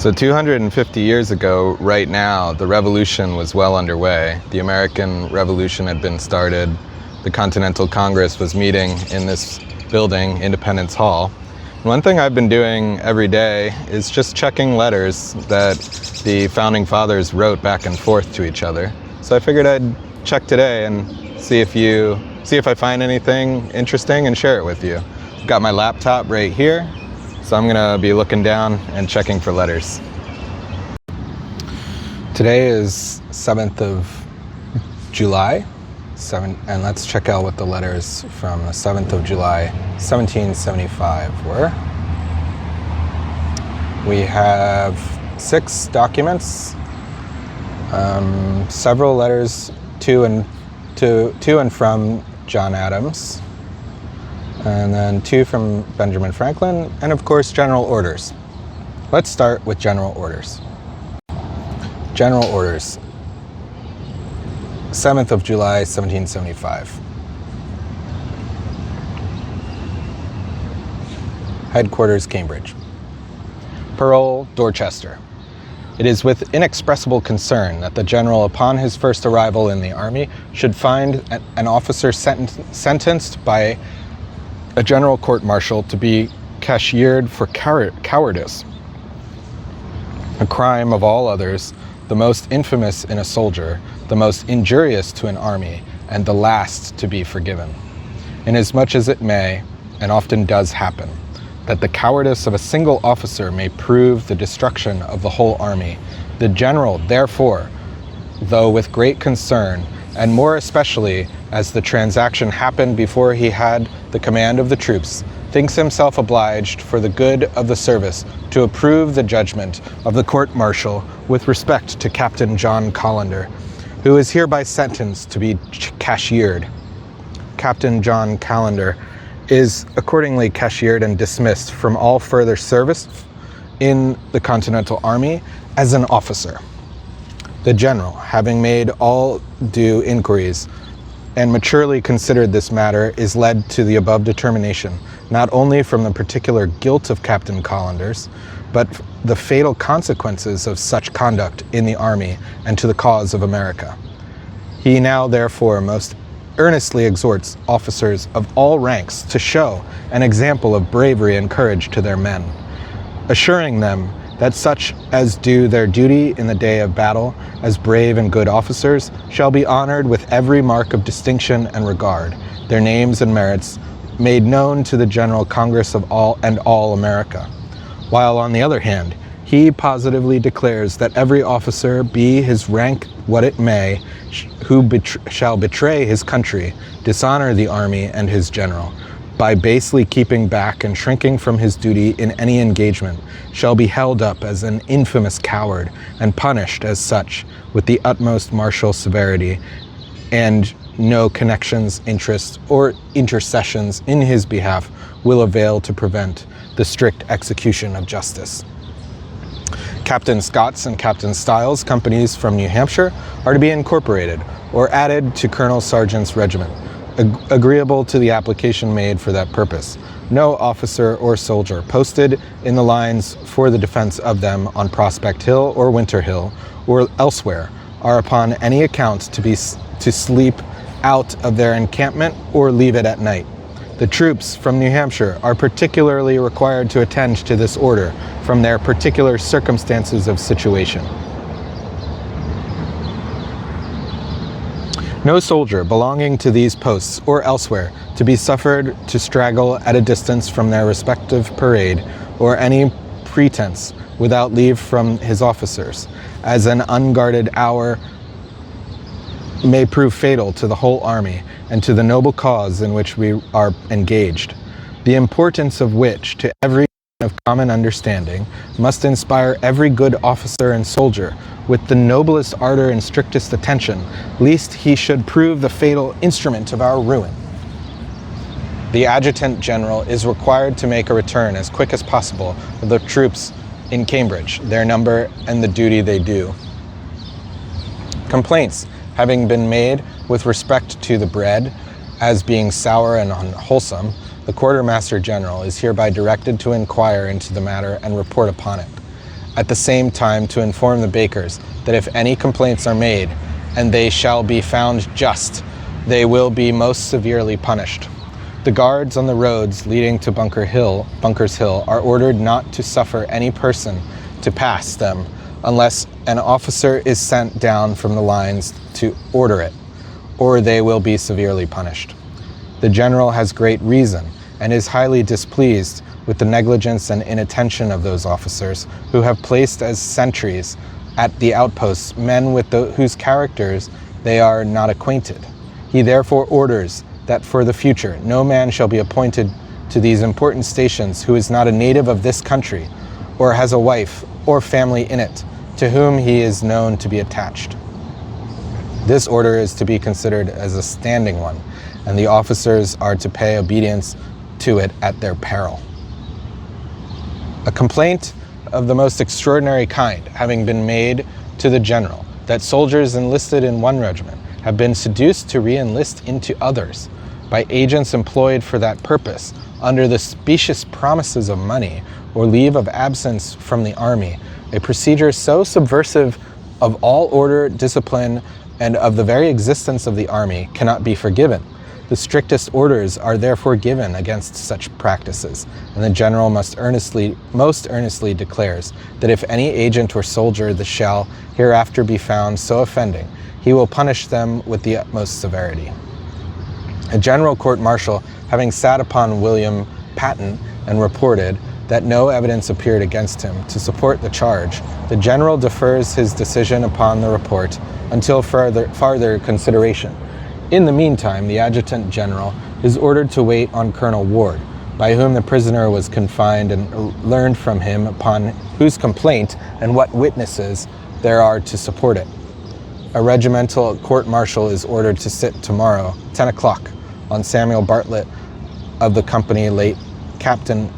So 250 years ago, right now, the revolution was well underway. The American Revolution had been started. The Continental Congress was meeting in this building, Independence Hall. And one thing I've been doing every day is just checking letters that the Founding Fathers wrote back and forth to each other. So I figured I'd check today and see if I find anything interesting and share it with you. I've got my laptop right here. So I'm gonna be looking down and checking for letters. Today is 7th of July, and let's check out what the letters from the 7th of July, 1775 were. We have 6 documents, several letters to and from John Adams, and then 2 from Benjamin Franklin, and of course general orders. Let's start with general orders. General orders, 7th of July, 1775. Headquarters, Cambridge. Parole, Dorchester. It is with inexpressible concern that the general, upon his first arrival in the army, should find an officer sentenced by a general court-martial to be cashiered for cowardice, a crime of all others, the most infamous in a soldier, the most injurious to an army, and the last to be forgiven. Inasmuch as it may, and often does happen, that the cowardice of a single officer may prove the destruction of the whole army, the general, therefore, though with great concern, and more especially as the transaction happened before he had the command of the troops, thinks himself obliged for the good of the service to approve the judgment of the court-martial with respect to Captain John Callender, who is hereby sentenced to be cashiered. Captain John Callender is accordingly cashiered and dismissed from all further service in the Continental Army as an officer. The general, having made all due inquiries and maturely considered this matter, is led to the above determination, not only from the particular guilt of Captain Callender's, but the fatal consequences of such conduct in the army and to the cause of America. He now therefore most earnestly exhorts officers of all ranks to show an example of bravery and courage to their men, assuring them that such as do their duty in the day of battle as brave and good officers shall be honored with every mark of distinction and regard, their names and merits made known to the General Congress of all America. While on the other hand, he positively declares that every officer, be his rank what it may, who shall betray his country, dishonor the army and his general, by basely keeping back and shrinking from his duty in any engagement, shall be held up as an infamous coward and punished as such with the utmost martial severity, and no connections, interests, or intercessions in his behalf will avail to prevent the strict execution of justice. Captain Scott's and Captain Stiles' companies from New Hampshire are to be incorporated or added to Colonel Sargent's regiment, agreeable to the application made for that purpose. No officer or soldier posted in the lines for the defense of them on Prospect Hill or Winter Hill or elsewhere are upon any account to sleep out of their encampment or leave it at night. The troops from New Hampshire are particularly required to attend to this order from their particular circumstances of situation. No soldier belonging to these posts or elsewhere to be suffered to straggle at a distance from their respective parade or any pretense without leave from his officers, as an unguarded hour may prove fatal to the whole army and to the noble cause in which we are engaged, the importance of which to every of common understanding must inspire every good officer and soldier with the noblest ardor and strictest attention, lest he should prove the fatal instrument of our ruin. The Adjutant General is required to make a return as quick as possible of the troops in Cambridge, their number and the duty they do. Complaints having been made with respect to the bread as being sour and unwholesome, the Quartermaster General is hereby directed to inquire into the matter and report upon it. at the same time to inform the bakers that if any complaints are made, and they shall be found just, they will be most severely punished. The guards on the roads leading to Bunkers Hill are ordered not to suffer any person to pass them unless an officer is sent down from the lines to order it, or they will be severely punished. The general has great reason and is highly displeased with the negligence and inattention of those officers who have placed as sentries at the outposts men with whose characters they are not acquainted. He therefore orders that for the future no man shall be appointed to these important stations who is not a native of this country or has a wife or family in it to whom he is known to be attached. This order is to be considered as a standing one, and the officers are to pay obedience to it at their peril. A complaint of the most extraordinary kind having been made to the general that soldiers enlisted in one regiment have been seduced to re-enlist into others by agents employed for that purpose under the specious promises of money or leave of absence from the army, a procedure so subversive of all order, discipline, and of the very existence of the army cannot be forgiven. The strictest orders are therefore given against such practices, and the general most earnestly declares that if any agent or soldier that shall hereafter be found so offending, he will punish them with the utmost severity. A general court-martial having sat upon William Patton and reported that no evidence appeared against him to support the charge, the general defers his decision upon the report until farther consideration. In the meantime, the adjutant general is ordered to wait on Colonel Ward, by whom the prisoner was confined, and learned from him upon whose complaint and what witnesses there are to support it. A regimental court-martial is ordered to sit tomorrow, 10 o'clock, on Samuel Bartlett of the company late Captain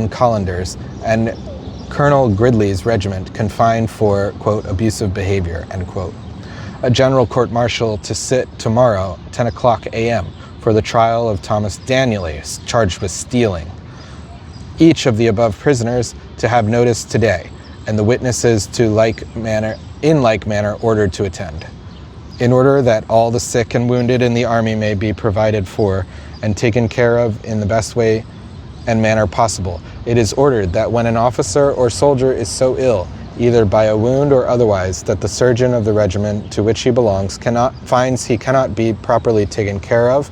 Collander's and Colonel Gridley's regiment confined for, quote, abusive behavior, end quote. A general court-martial to sit tomorrow, 10 o'clock a.m., for the trial of Thomas Daniely, charged with stealing. Each of the above prisoners to have notice today, and the witnesses in like manner ordered to attend. In order that all the sick and wounded in the army may be provided for and taken care of in the best way and manner possible, it is ordered that when an officer or soldier is so ill, either by a wound or otherwise, that the surgeon of the regiment to which he belongs finds he cannot be properly taken care of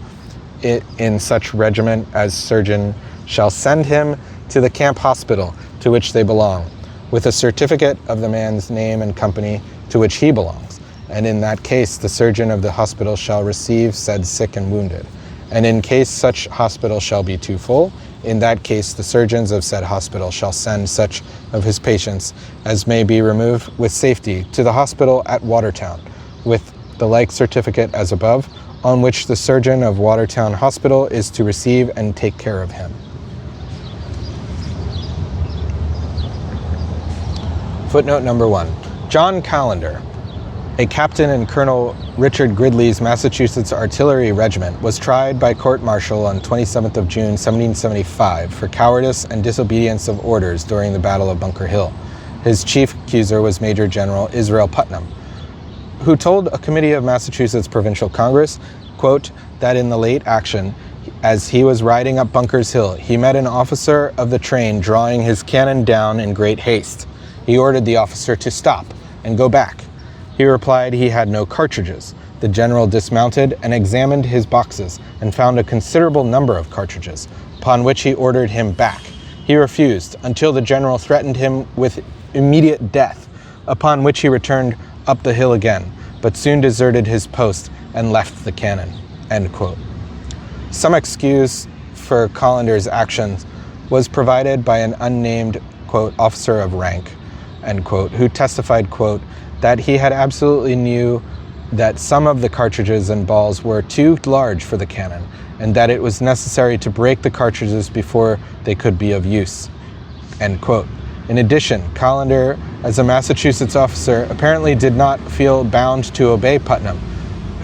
in such regiment as surgeon shall send him to the camp hospital to which they belong, with a certificate of the man's name and company to which he belongs. And in that case, the surgeon of the hospital shall receive said sick and wounded. And in case such hospital shall be too full, in that case the surgeons of said hospital shall send such of his patients as may be removed with safety to the hospital at Watertown, with the like certificate as above, on which the surgeon of Watertown Hospital is to receive and take care of him. Footnote number 1. John Callender, a captain in Colonel Richard Gridley's Massachusetts Artillery Regiment, was tried by court-martial on 27th of June 1775 for cowardice and disobedience of orders during the Battle of Bunker Hill. His chief accuser was Major General Israel Putnam, who told a committee of Massachusetts Provincial Congress, quote, that in the late action, as he was riding up Bunkers Hill, he met an officer of the train drawing his cannon down in great haste. He ordered the officer to stop and go back. He replied he had no cartridges. The general dismounted and examined his boxes and found a considerable number of cartridges, upon which he ordered him back. He refused until the general threatened him with immediate death, upon which he returned up the hill again, but soon deserted his post and left the cannon, end quote. Some excuse for Callender's actions was provided by an unnamed, quote, officer of rank, end quote, who testified, quote, that he had absolutely knew that some of the cartridges and balls were too large for the cannon, and that it was necessary to break the cartridges before they could be of use, end quote. In addition, Callender, as a Massachusetts officer, apparently did not feel bound to obey Putnam,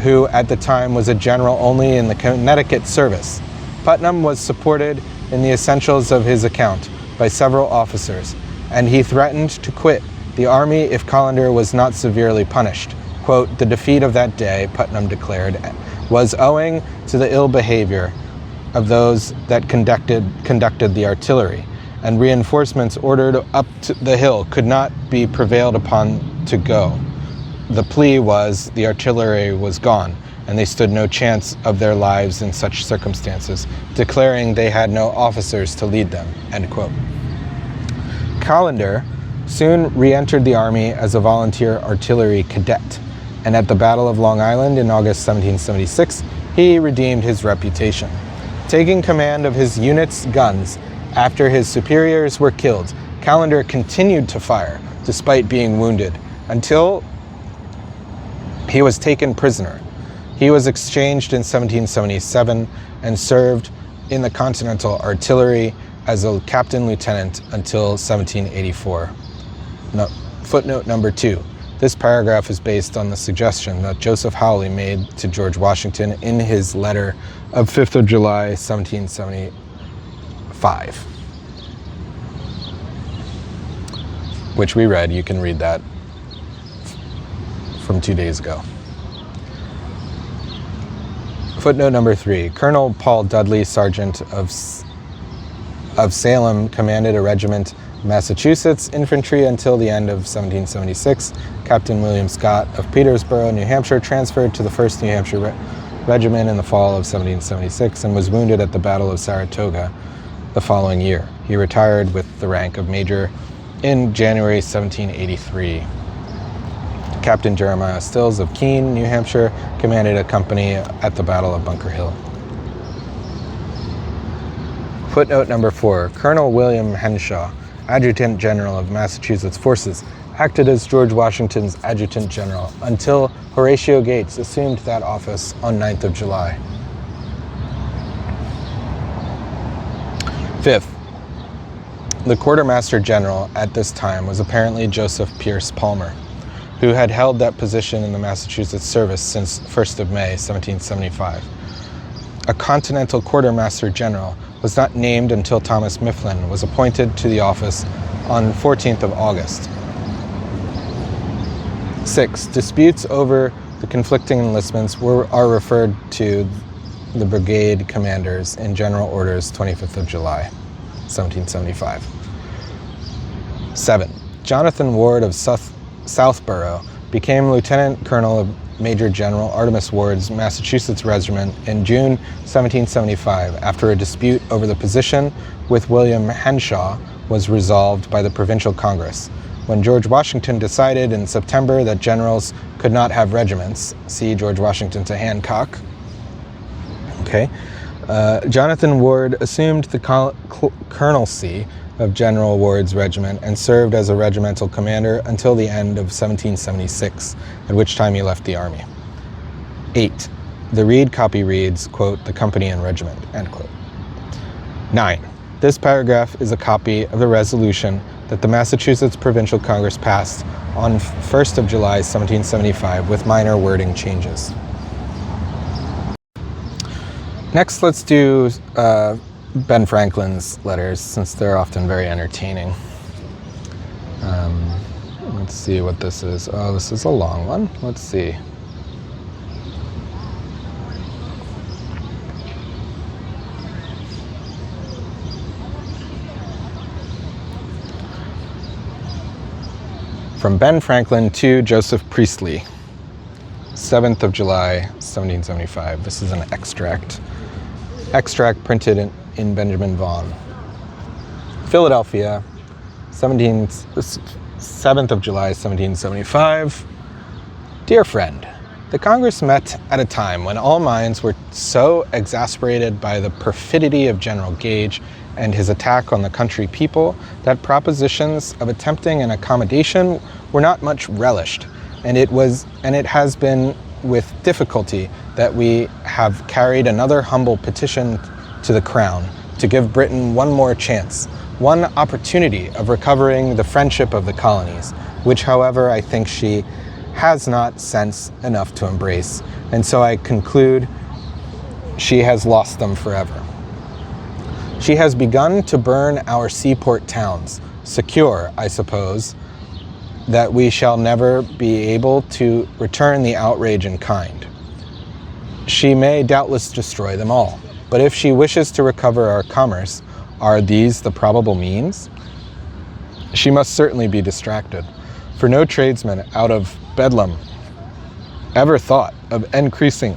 who at the time was a general only in the Connecticut service. Putnam was supported in the essentials of his account by several officers, and he threatened to quit the army if Callender was not severely punished. Quote, "The defeat of that day," Putnam declared, "was owing to the ill behavior of those that conducted the artillery, and reinforcements ordered up to the hill could not be prevailed upon to go. The plea was the artillery was gone, and they stood no chance of their lives in such circumstances, declaring they had no officers to lead them." End quote. Callender soon re-entered the army as a volunteer artillery cadet, and at the Battle of Long Island in August 1776, he redeemed his reputation. Taking command of his unit's guns after his superiors were killed, Callender continued to fire despite being wounded until he was taken prisoner. He was exchanged in 1777 and served in the Continental Artillery as a captain lieutenant until 1784. Footnote number 2. This paragraph is based on the suggestion that Joseph Hawley made to George Washington in his letter of 5th of July, 1775, which we read. You can read that from 2 days ago. Footnote number 3. Colonel Paul Dudley, Sergeant of Salem, commanded a regiment Massachusetts infantry until the end of 1776. Captain William Scott of Petersboro, New Hampshire, transferred to the 1st New Hampshire Regiment in the fall of 1776 and was wounded at the Battle of Saratoga the following year. He retired with the rank of major in January 1783. Captain Jeremiah Stills of Keene, New Hampshire, commanded a company at the Battle of Bunker Hill. Footnote number 4. Colonel William Henshaw, Adjutant General of Massachusetts Forces, acted as George Washington's Adjutant General until Horatio Gates assumed that office on 9th of July. Fifth, the Quartermaster General at this time was apparently Joseph Pierce Palmer, who had held that position in the Massachusetts service since 1st of May, 1775. A Continental Quartermaster General was not named until Thomas Mifflin was appointed to the office on 14th of August. 6. Disputes over the conflicting enlistments are referred to the brigade commanders in General Orders 25th of July, 1775. 7. Jonathan Ward of Southborough became Lieutenant Colonel of Major General Artemus Ward's Massachusetts Regiment in June 1775 after a dispute over the position with William Henshaw was resolved by the Provincial Congress. When George Washington decided in September that generals could not have regiments, see George Washington to Hancock, Jonathan Ward assumed the colonelcy of General Ward's regiment and served as a regimental commander until the end of 1776, at which time he left the army. 8. The Reed copy reads, quote, "the company and regiment," end quote. 9. This paragraph is a copy of the resolution that the Massachusetts Provincial Congress passed on 1st of July, 1775, with minor wording changes. Next, let's do Ben Franklin's letters, since they're often very entertaining. Let's see what this is. Oh, this is a long one. Let's see. From Ben Franklin to Joseph Priestley, 7th of July, 1775. This is an extract. Extract printed in Benjamin Vaughan. Philadelphia, 7th of July, 1775. Dear friend, the Congress met at a time when all minds were so exasperated by the perfidy of General Gage and his attack on the country people that propositions of attempting an accommodation were not much relished, and it has been with difficulty that we have carried another humble petition to the Crown to give Britain one more chance, one opportunity of recovering the friendship of the colonies, which, however, I think she has not sense enough to embrace, and so I conclude she has lost them forever. She has begun to burn our seaport towns, secure, I suppose, that we shall never be able to return the outrage in kind. She may doubtless destroy them all, but if she wishes to recover our commerce, are these the probable means? She must certainly be distracted, for no tradesman out of Bedlam ever thought of increasing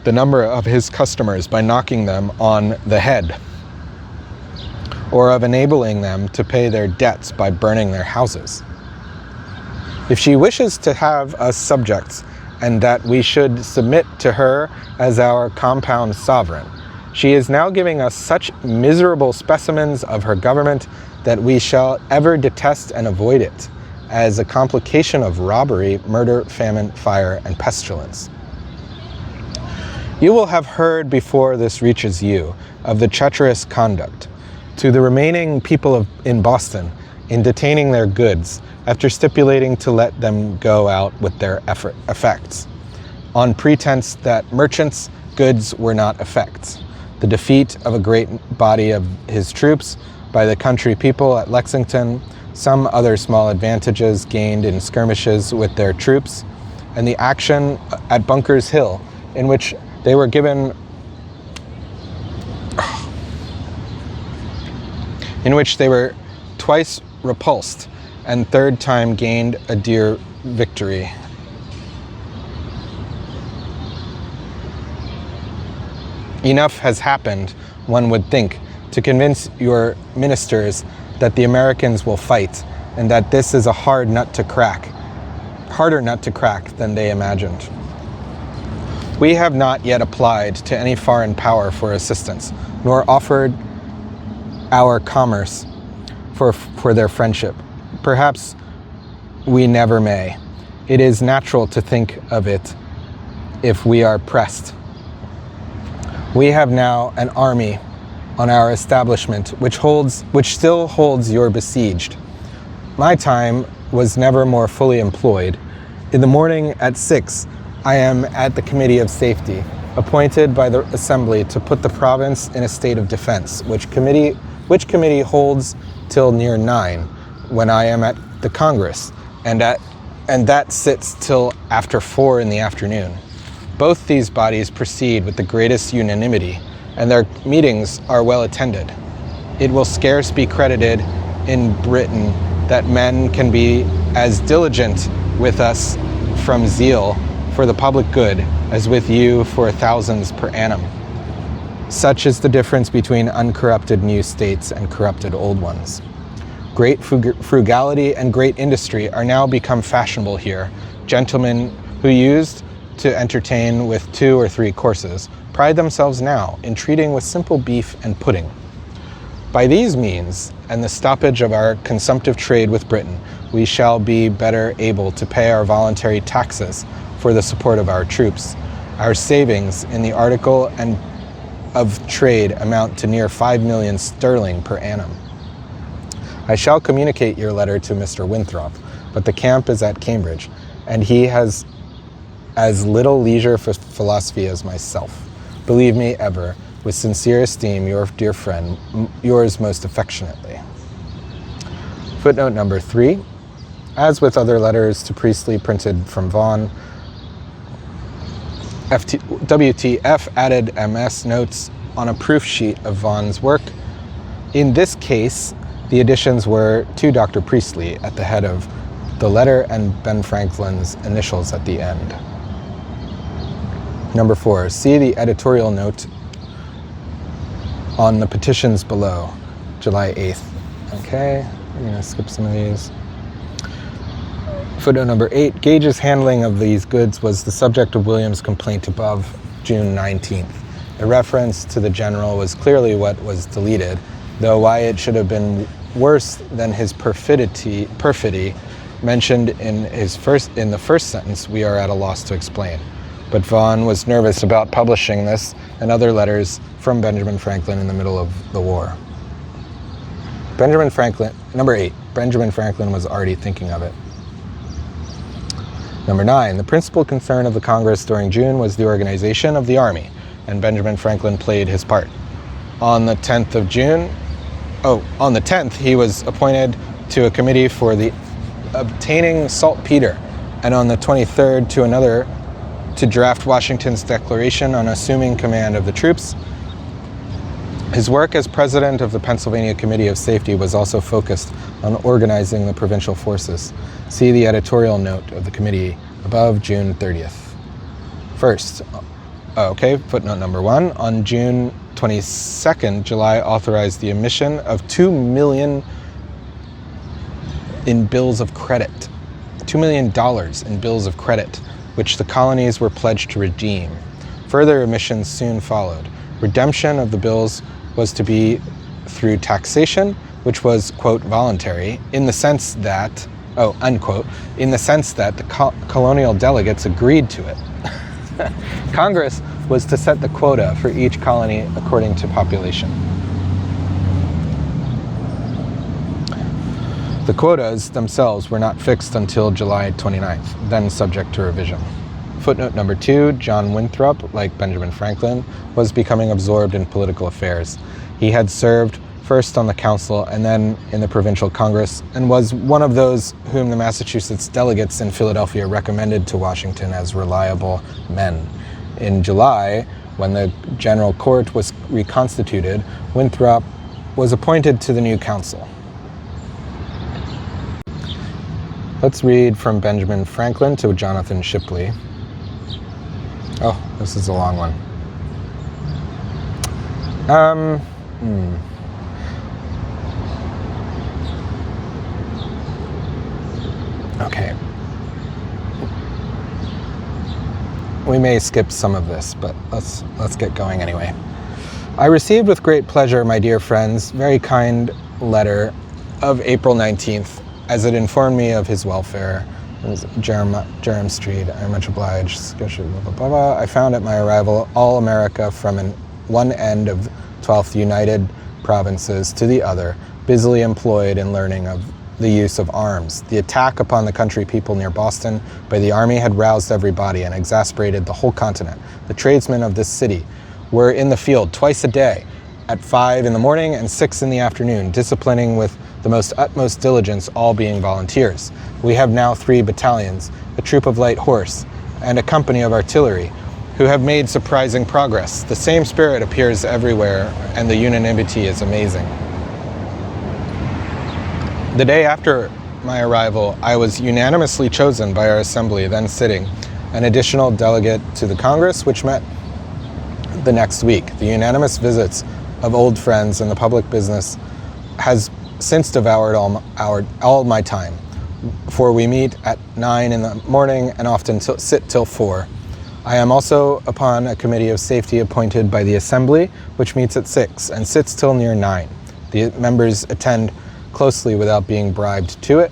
the number of his customers by knocking them on the head, or of enabling them to pay their debts by burning their houses. If she wishes to have us subjects, and that we should submit to her as our compound sovereign, she is now giving us such miserable specimens of her government that we shall ever detest and avoid it, as a complication of robbery, murder, famine, fire, and pestilence. You will have heard before this reaches you of the treacherous conduct to the remaining people in Boston in detaining their goods after stipulating to let them go out with their effects, on pretense that merchants' goods were not effects. The defeat of a great body of his troops by the country people at Lexington, some other small advantages gained in skirmishes with their troops, and the action at Bunker's Hill, in which they were twice repulsed, and third time gained a dear victory. Enough has happened, one would think, to convince your ministers that the Americans will fight, and that this is a harder nut to crack than they imagined. We have not yet applied to any foreign power for assistance, nor offered our commerce for their friendship. Perhaps we never may. It is natural to think of it if we are pressed. We have now an army on our establishment which still holds your besieged. My time was never more fully employed. In the morning at 6, I am at the Committee of Safety, appointed by the Assembly to put the province in a state of defense, which committee holds till near 9, when I am at the Congress, and that sits till after 4 in the afternoon. Both these bodies proceed with the greatest unanimity, and their meetings are well attended. It will scarce be credited in Britain that men can be as diligent with us from zeal for the public good as with you for thousands per annum. Such is the difference between uncorrupted new states and corrupted old ones. Great frugality and great industry are now become fashionable here. Gentlemen who used to entertain with 2 or 3 courses pride themselves now in treating with simple beef and pudding. By these means, and the stoppage of our consumptive trade with Britain, we shall be better able to pay our voluntary taxes for the support of our troops. Our savings in the article and of trade amount to near 5 million sterling per annum. I shall communicate your letter to Mr. Winthrop, but the camp is at Cambridge, and he has as little leisure for philosophy as myself. Believe me ever, with sincere esteem, your dear friend, yours most affectionately. Footnote number 3. As with other letters to Priestley printed from Vaughan, WTF added MS notes on a proof sheet of Vaughan's work. In this case, the additions were to Dr. Priestley at the head of the letter and Ben Franklin's initials at the end. Number 4, see the editorial note on the petitions below, July 8th. Okay, I'm going to skip some of these. Footnote number 8, Gage's handling of these goods was the subject of William's complaint above, June 19th. A reference to the general was clearly what was deleted, though why it should have been worse than his perfidy mentioned in the first sentence we are at a loss to explain. But Vaughan was nervous about publishing this and other letters from Benjamin Franklin in the middle of the war. Number 8, Benjamin Franklin was already thinking of it. Number 9, the principal concern of the Congress during June was the organization of the army, and Benjamin Franklin played his part. On the 10th of June, on the 10th, he was appointed to a committee for the obtaining saltpeter, and on the 23rd to another to draft Washington's declaration on assuming command of the troops. His work as president of the Pennsylvania Committee of Safety was also focused on organizing the provincial forces. See the editorial note of the committee above, June 30th. First, footnote number 1. On June 22nd, July authorized the emission of $2 million in bills of credit. $2 million in bills of credit, which the colonies were pledged to redeem. Further emissions soon followed. Redemption of the bills was to be through taxation, which was, quote, voluntary, in the sense that, unquote, in the sense that the colonial delegates agreed to it. Congress was to set the quota for each colony according to population. The quotas themselves were not fixed until July 29th, then subject to revision. Footnote number 2, John Winthrop, like Benjamin Franklin, was becoming absorbed in political affairs. He had served first on the council and then in the provincial Congress, and was one of those whom the Massachusetts delegates in Philadelphia recommended to Washington as reliable men. In July, when the General Court was reconstituted, Winthrop was appointed to the new council. Let's read from Benjamin Franklin to Jonathan Shipley. Oh, this is a long one. Okay. We may skip some of this, but let's get going anyway. I received with great pleasure, my dear friends, very kind letter of April 19th, as it informed me of his welfare. It was Jerem Street. I'm much obliged. Blah, blah, blah, blah. I found at my arrival all America from one end of 12th United Provinces to the other, busily employed in learning of the use of arms. The attack upon the country people near Boston by the army had roused everybody and exasperated the whole continent. The tradesmen of this city were in the field twice a day, at 5 in the morning and 6 in the afternoon, disciplining with the utmost diligence, all being volunteers. We have now 3 battalions, a troop of light horse, and a company of artillery, who have made surprising progress. The same spirit appears everywhere, and the unanimity is amazing. The day after my arrival, I was unanimously chosen by our assembly, then sitting, an additional delegate to the Congress, which met the next week. The unanimous visits of old friends and the public business has since devoured all my time, for we meet at 9 in the morning and often sit till 4. I am also upon a committee of safety appointed by the Assembly, which meets at 6 and sits till near 9. The members attend closely without being bribed to it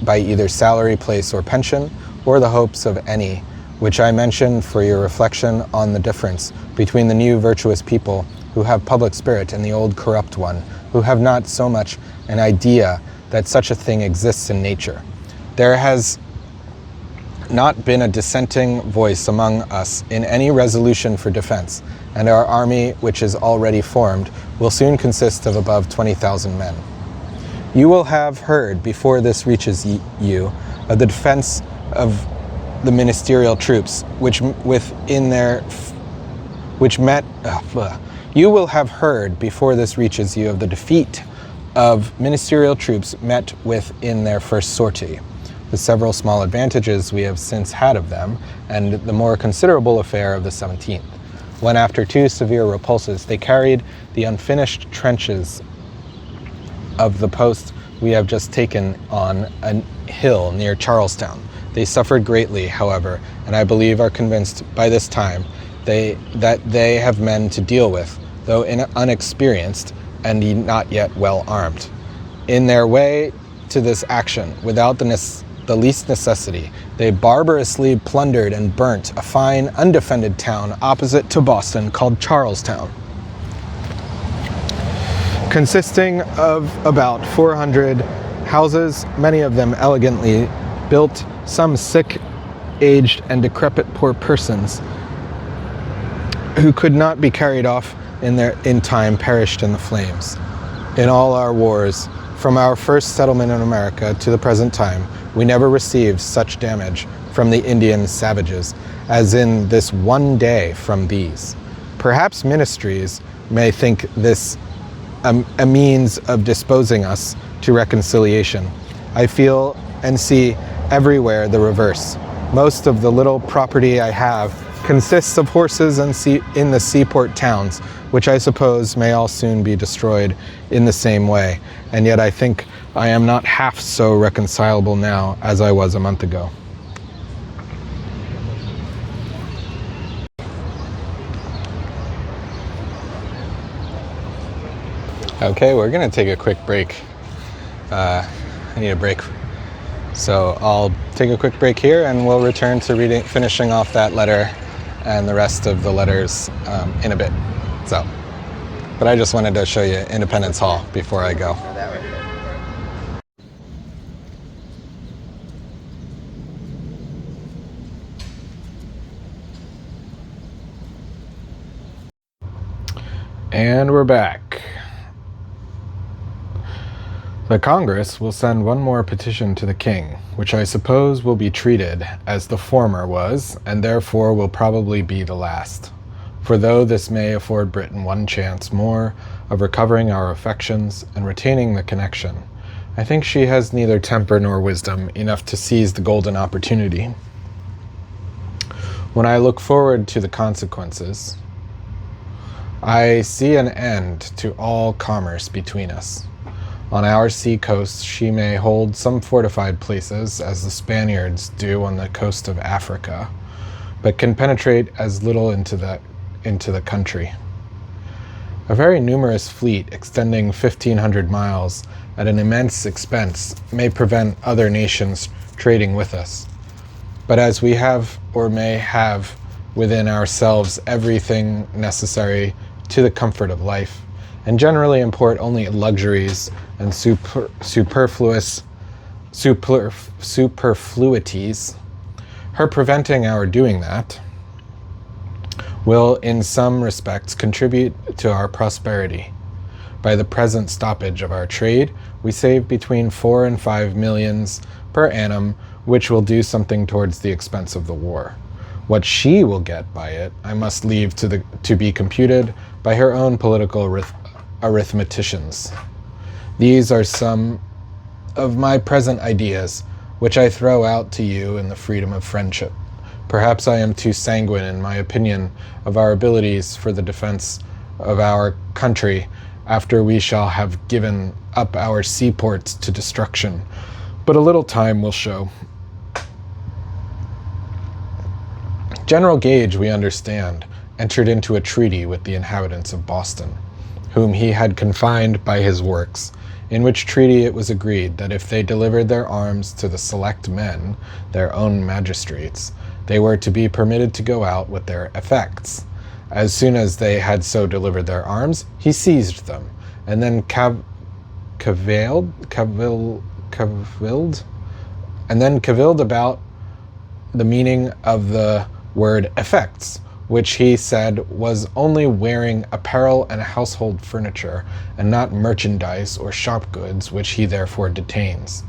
by either salary, place, or pension, or the hopes of any, which I mention for your reflection on the difference between the new virtuous people who have public spirit and the old corrupt one, who have not so much an idea that such a thing exists in nature. There has not been a dissenting voice among us in any resolution for defense, and our army, which is already formed, will soon consist of above 20,000 men. You will have heard before this reaches you of the defense of the ministerial troops, You will have heard before this reaches you of the defeat of ministerial troops met with in their first sortie, the several small advantages we have since had of them, and the more considerable affair of the 17th, when after 2 severe repulses they carried the unfinished trenches of the post we have just taken on a hill near Charlestown. They suffered greatly, however, and I believe are convinced by this time that they have men to deal with, though unexperienced and not yet well armed. In their way to this action, without the least necessity, they barbarously plundered and burnt a fine, undefended town opposite to Boston called Charlestown, consisting of about 400 houses, many of them elegantly built, some sick, aged, and decrepit poor persons who could not be carried off in time perished in the flames. In all our wars, from our first settlement in America to the present time, we never received such damage from the Indian savages as in this one day from these. Perhaps ministries may think this a means of disposing us to reconciliation. I feel and see everywhere the reverse. Most of the little property I have consists of horses in the seaport towns, which I suppose may all soon be destroyed in the same way. And yet I think I am not half so reconcilable now as I was a month ago. Okay, we're gonna take a quick break. I need a break. So I'll take a quick break here and we'll return to finishing off that letter and the rest of the letters in a bit. But I just wanted to show you Independence Hall before I go. And we're back. The Congress will send one more petition to the King, which I suppose will be treated as the former was, and therefore will probably be the last. For though this may afford Britain one chance more of recovering our affections and retaining the connection, I think she has neither temper nor wisdom enough to seize the golden opportunity. When I look forward to the consequences, I see an end to all commerce between us. On our sea coast she may hold some fortified places, as the Spaniards do on the coast of Africa, but can penetrate as little into the country. A very numerous fleet extending 1,500 miles at an immense expense may prevent other nations trading with us. But as we have or may have within ourselves everything necessary to the comfort of life, and generally import only luxuries and superfluities, her preventing our doing that will in some respects contribute to our prosperity. By the present stoppage of our trade, we save between 4 and 5 millions per annum, which will do something towards the expense of the war. What she will get by it, I must leave to be computed by her own political arithmeticians. These are some of my present ideas, which I throw out to you in the freedom of friendship. Perhaps I am too sanguine in my opinion of our abilities for the defense of our country after we shall have given up our seaports to destruction, but a little time will show. General Gage, we understand, entered into a treaty with the inhabitants of Boston, whom he had confined by his works, in which treaty it was agreed that if they delivered their arms to the select men, their own magistrates, they were to be permitted to go out with their effects. As soon as they had so delivered their arms, he seized them, and then cavilled about the meaning of the word effects, which he said was only wearing apparel and household furniture, and not merchandise or shop goods, which he therefore detains.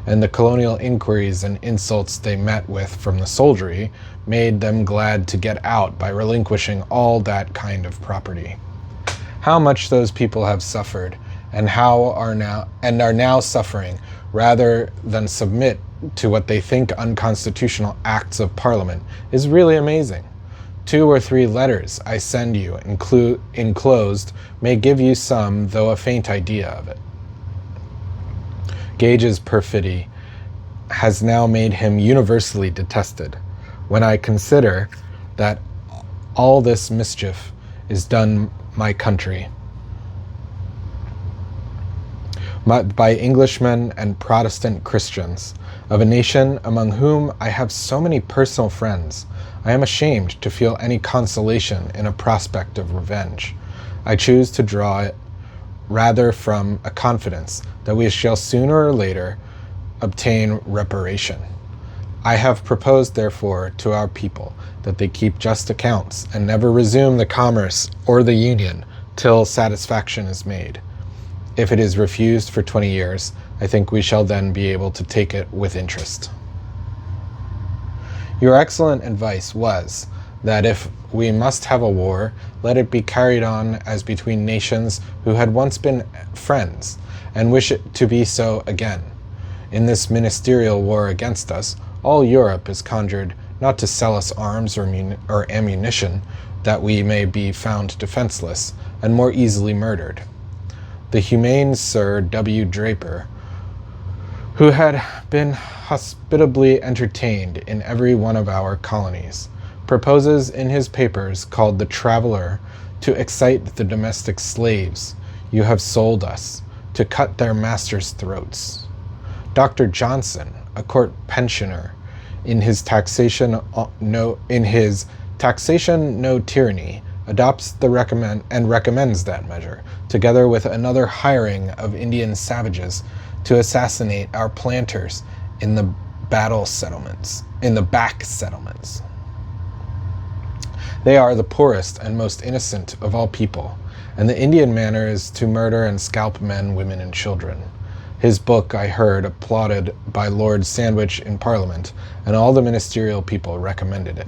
And the colonial inquiries and insults they met with from the soldiery made them glad to get out by relinquishing all that kind of property. How much those people have suffered, and are now suffering, rather than submit to what they think unconstitutional acts of Parliament, is really amazing. 2 or 3 letters I send you enclosed may give you some, though a faint idea of it. Gage's perfidy has now made him universally detested, when I consider that all this mischief is done my country by Englishmen and Protestant Christians, of a nation among whom I have so many personal friends. I am ashamed to feel any consolation in a prospect of revenge. I choose to draw it rather from a confidence that we shall sooner or later obtain reparation. I have proposed, therefore, to our people that they keep just accounts and never resume the commerce or the union till satisfaction is made. If it is refused for 20 years, I think we shall then be able to take it with interest. Your excellent advice was that if we must have a war, let it be carried on as between nations who had once been friends and wish it to be so again. In this ministerial war against us, all Europe is conjured not to sell us arms or ammunition, that we may be found defenseless and more easily murdered. The humane Sir W. Draper, who had been hospitably entertained in every one of our colonies, proposes in his papers called The Traveller to excite the domestic slaves you have sold us, to cut their masters' throats. Dr. Johnson, a court pensioner, in his Taxation No Tyranny, adopts the recommends that measure, together with another hiring of Indian savages to assassinate our planters in the back settlements. They are the poorest and most innocent of all people, and the Indian manner is to murder and scalp men, women, and children. His book, I heard, applauded by Lord Sandwich in Parliament, and all the ministerial people recommended it.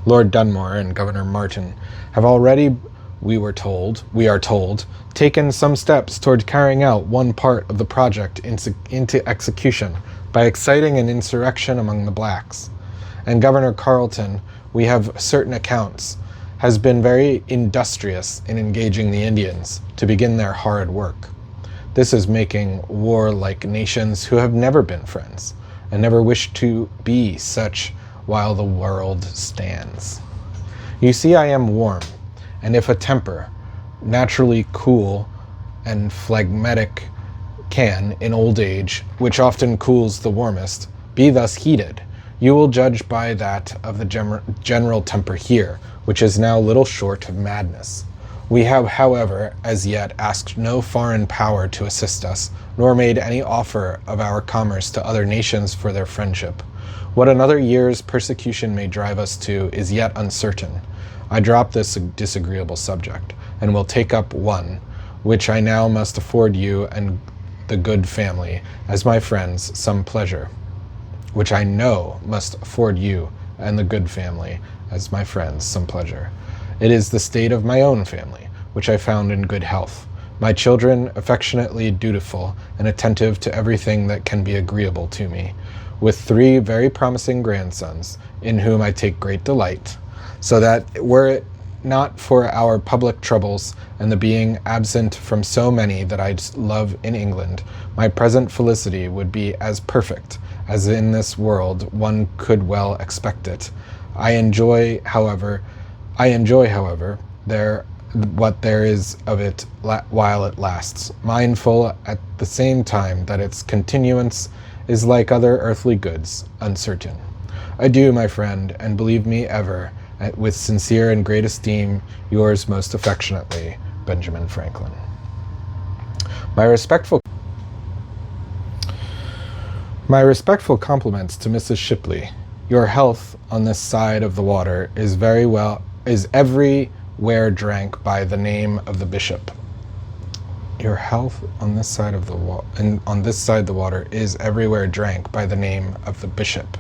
Lord Dunmore and Governor Martin have already, we are told, taken some steps toward carrying out one part of the project into execution by exciting an insurrection among the blacks. And Governor Carleton, we have certain accounts, has been very industrious in engaging the Indians to begin their hard work. This is making war-like nations who have never been friends and never wish to be such while the world stands. You see, I am warm, and if a temper, naturally cool and phlegmatic, can, in old age, which often cools the warmest, be thus heated, you will judge by that of the general temper here, which is now little short of madness. We have, however, as yet asked no foreign power to assist us, nor made any offer of our commerce to other nations for their friendship. What another year's persecution may drive us to is yet uncertain. I drop this disagreeable subject, and will take up one, which I now must afford you and the good family, as my friends, some pleasure. Which I know must afford you and the good family, as my friends, some pleasure. It is the state of my own family, which I found in good health, my children affectionately dutiful and attentive to everything that can be agreeable to me, with 3 very promising grandsons, in whom I take great delight, so that were it not for our public troubles and the being absent from so many that I love in England, my present felicity would be as perfect as in this world one could well expect it. I enjoy, however, what there is of it while it lasts, mindful at the same time that its continuance is like other earthly goods, uncertain. Adieu, my friend, and believe me ever, with sincere and great esteem, yours most affectionately, Benjamin Franklin. My respectful compliments to Mrs. Shipley. Your health on this side of the water is everywhere drank by the name of the bishop. Your health on this side of the on this side the water is everywhere drank by the name of the bishop.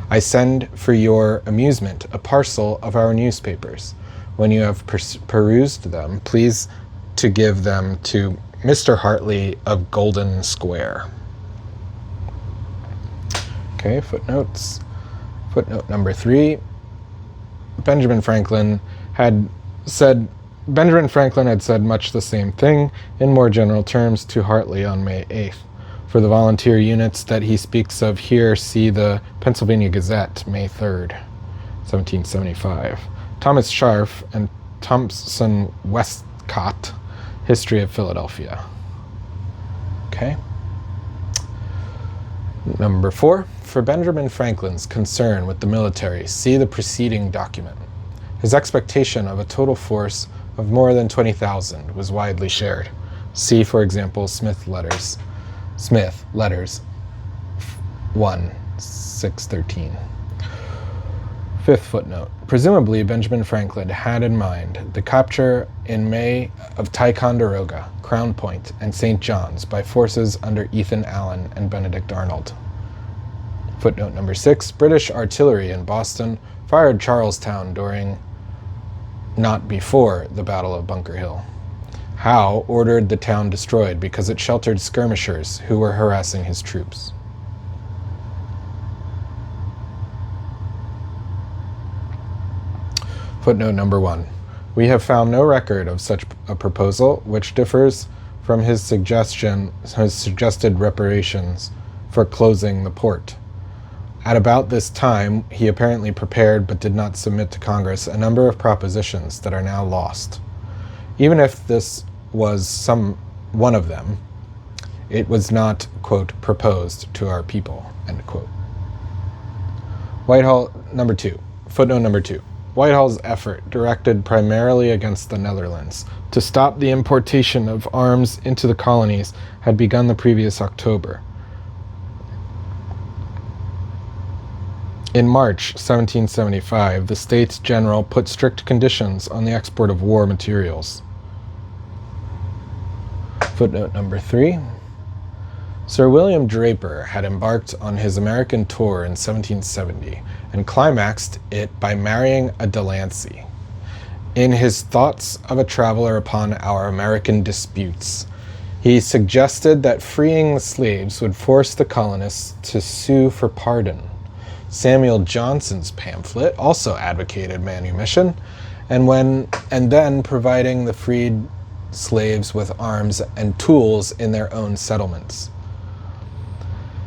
I send for your amusement a parcel of our newspapers. When you have perused them, please to give them to Mr. Hartley of Golden Square. Okay, footnotes. Footnote number 3. Benjamin Franklin had said much the same thing in more general terms to Hartley on May 8th. For the volunteer units that he speaks of here, see the Pennsylvania Gazette, May 3rd, 1775. Thomas Scharf and Thompson Westcott, History of Philadelphia. Okay. Number 4. For Benjamin Franklin's concern with the military, see the preceding document. His expectation of a total force of more than 20,000 was widely shared. See, for example, Smith Letters 1, 613. Fifth footnote. Presumably, Benjamin Franklin had in mind the capture in May of Ticonderoga, Crown Point, and St. John's by forces under Ethan Allen and Benedict Arnold. Footnote number 6. British artillery in Boston fired Charlestown during, not before, the Battle of Bunker Hill. Howe ordered the town destroyed because it sheltered skirmishers who were harassing his troops. Footnote number 1. We have found no record of such a proposal, which differs from his suggested reparations for closing the port. At about this time, he apparently prepared but did not submit to Congress a number of propositions that are now lost. Even if this was one of them, it was not, quote, proposed to our people, end quote. Footnote number 2. Whitehall's effort, directed primarily against the Netherlands, to stop the importation of arms into the colonies had begun the previous October. In March 1775, the States General put strict conditions on the export of war materials. Footnote number 3. Sir William Draper had embarked on his American tour in 1770 and climaxed it by marrying a Delancey. In his Thoughts of a Traveler Upon Our American Disputes, he suggested that freeing the slaves would force the colonists to sue for pardon. Samuel Johnson's pamphlet also advocated manumission, and then providing the freed slaves with arms and tools in their own settlements.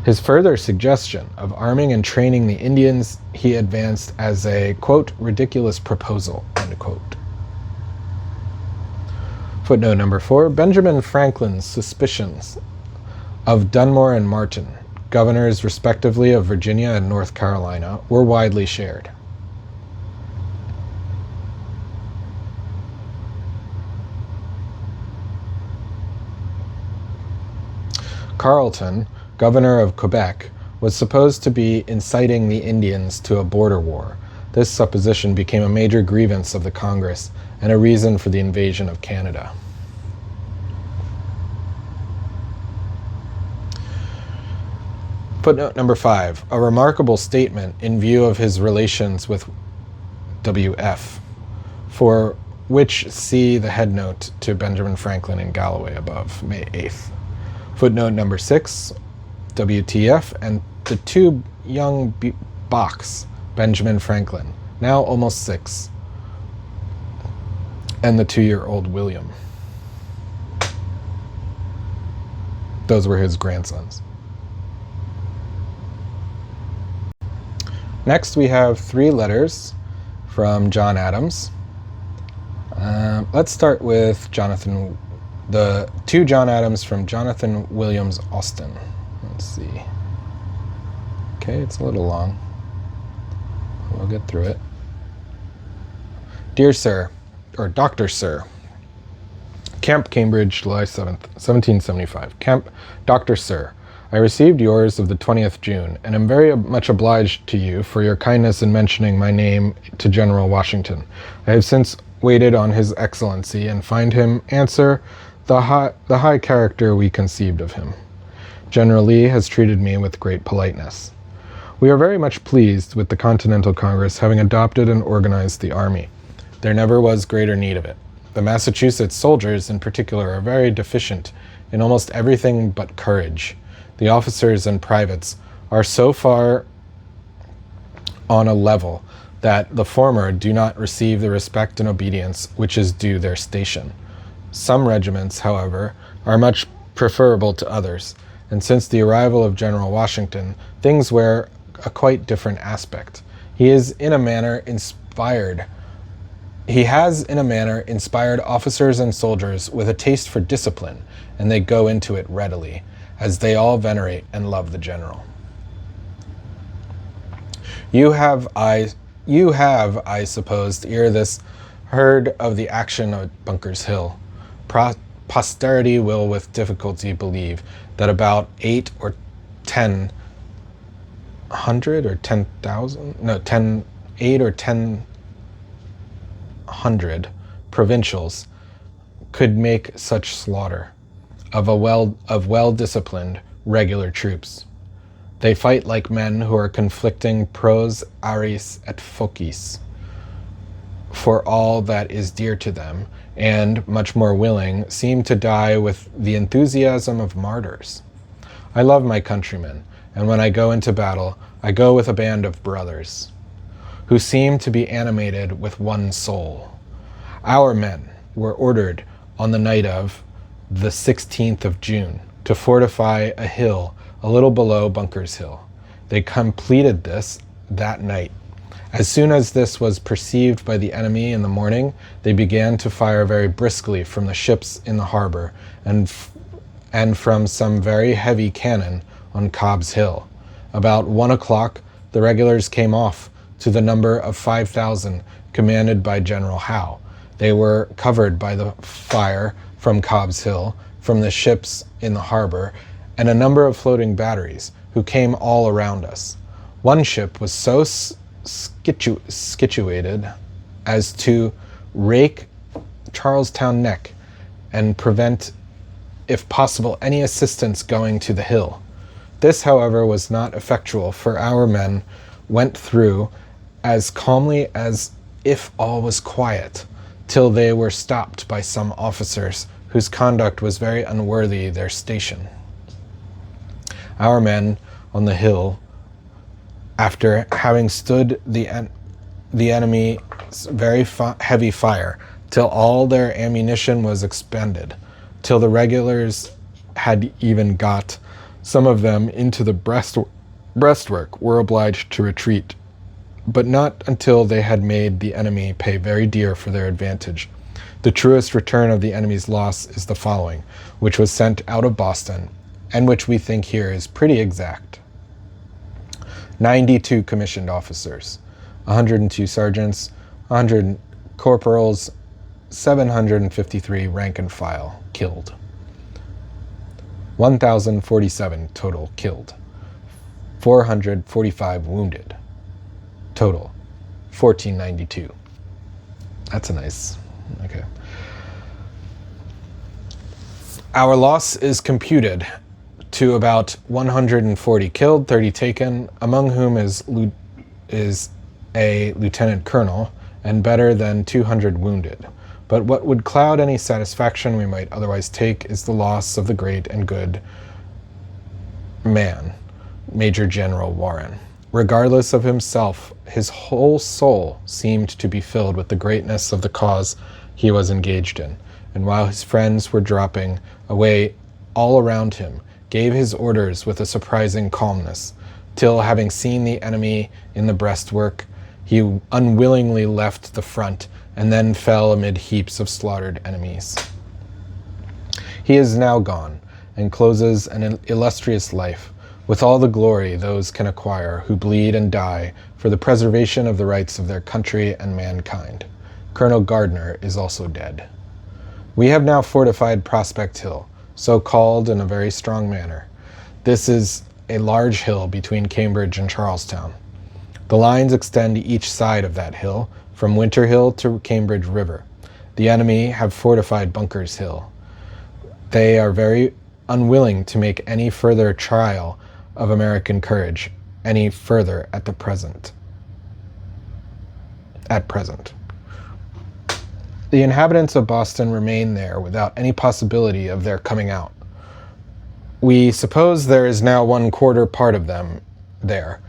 His further suggestion of arming and training the Indians he advanced as a, quote, ridiculous proposal, end quote. Footnote number 4. Benjamin Franklin's suspicions of Dunmore and Martin, governors respectively of Virginia and North Carolina, were widely shared. Carleton, governor of Quebec, was supposed to be inciting the Indians to a border war. This supposition became a major grievance of the Congress and a reason for the invasion of Canada. Footnote number 5. A remarkable statement in view of his relations with W.F., for which see the headnote to Benjamin Franklin in Galloway above, May 8th. Footnote number 6. WTF and the two young Bocks, Benjamin Franklin, now almost 6, and the 2-year-old William. Those were his grandsons. Next, we have 3 letters from John Adams. Let's start with the 2 John Adams from Jonathan Williams Austin. Let's see. Okay, it's a little long. We'll get through it. Dear Sir, or Dr. Sir, Camp, Cambridge, July 7th, 1775. Camp, Dr. Sir, I received yours of the 20th June, and am very much obliged to you for your kindness in mentioning my name to General Washington. I have since waited on His Excellency, and find him answer the high character we conceived of him. General Lee has treated me with great politeness. We are very much pleased with the Continental Congress having adopted and organized the Army. There never was greater need of it. The Massachusetts soldiers, in particular, are very deficient in almost everything but courage. The officers and privates are so far on a level that the former do not receive the respect and obedience which is due their station. Some regiments, however, are much preferable to others, and since the arrival of General Washington, things wear a quite different aspect. He has in a manner inspired officers and soldiers with a taste for discipline, and they go into it readily, as they all venerate and love the general. You have, I suppose, ere this, heard of the action at Bunker's Hill. Posterity will with difficulty believe that about 8 or 10 hundred or 10,000, no, 10 8 or 10 hundred provincials could make such slaughter of well-disciplined regular troops. They fight like men who are conflicting pros aris et focis for all that is dear to them, and, much more willing, seem to die with the enthusiasm of martyrs. I love my countrymen, and when I go into battle, I go with a band of brothers, who seem to be animated with one soul. Our men were ordered on the night of the 16th of June to fortify a hill a little below Bunker's Hill. They completed this that night. As soon as this was perceived by the enemy in the morning, they began to fire very briskly from the ships in the harbor and from some very heavy cannon on Cobb's Hill. About 1 o'clock, the regulars came off to the number of 5,000 commanded by General Howe. They were covered by the fire from Cobb's Hill, from the ships in the harbor, and a number of floating batteries, who came all around us. One ship was so situated as to rake Charlestown Neck and prevent, if possible, any assistance going to the hill. This, however, was not effectual, for our men went through as calmly as if all was quiet, till they were stopped by some officers whose conduct was very unworthy their station. Our men on the hill, after having stood the enemy's very heavy fire till all their ammunition was expended, till the regulars had even got some of them into the breastwork, were obliged to retreat, but not until they had made the enemy pay very dear for their advantage. The truest return of the enemy's loss is the following, which was sent out of Boston, and which we think here is pretty exact. 92 commissioned officers, 102 sergeants, 100 corporals, 753 rank and file killed. 1,047 total killed. 445 wounded. Total 1,492. That's a nice, okay. Our loss is computed to about 140 killed, 30 taken, among whom is a lieutenant colonel, and better than 200 wounded. But what would cloud any satisfaction we might otherwise take is the loss of the great and good man, Major General Warren. Regardless of himself, his whole soul seemed to be filled with the greatness of the cause he was engaged in, and while his friends were dropping away all around him, gave his orders with a surprising calmness, till, having seen the enemy in the breastwork, he unwillingly left the front and then fell amid heaps of slaughtered enemies. He is now gone, and closes an illustrious life, with all the glory those can acquire who bleed and die for the preservation of the rights of their country and mankind. Colonel Gardner is also dead. We have now fortified Prospect Hill, so called in a very strong manner. This is a large hill between Cambridge and Charlestown. The lines extend each side of that hill, from Winter Hill to Cambridge River. The enemy have fortified Bunker's Hill. They are very unwilling to make any further trial of American courage any further at present. The inhabitants of Boston remain there without any possibility of their coming out. We suppose there is now 1/4 part of them there.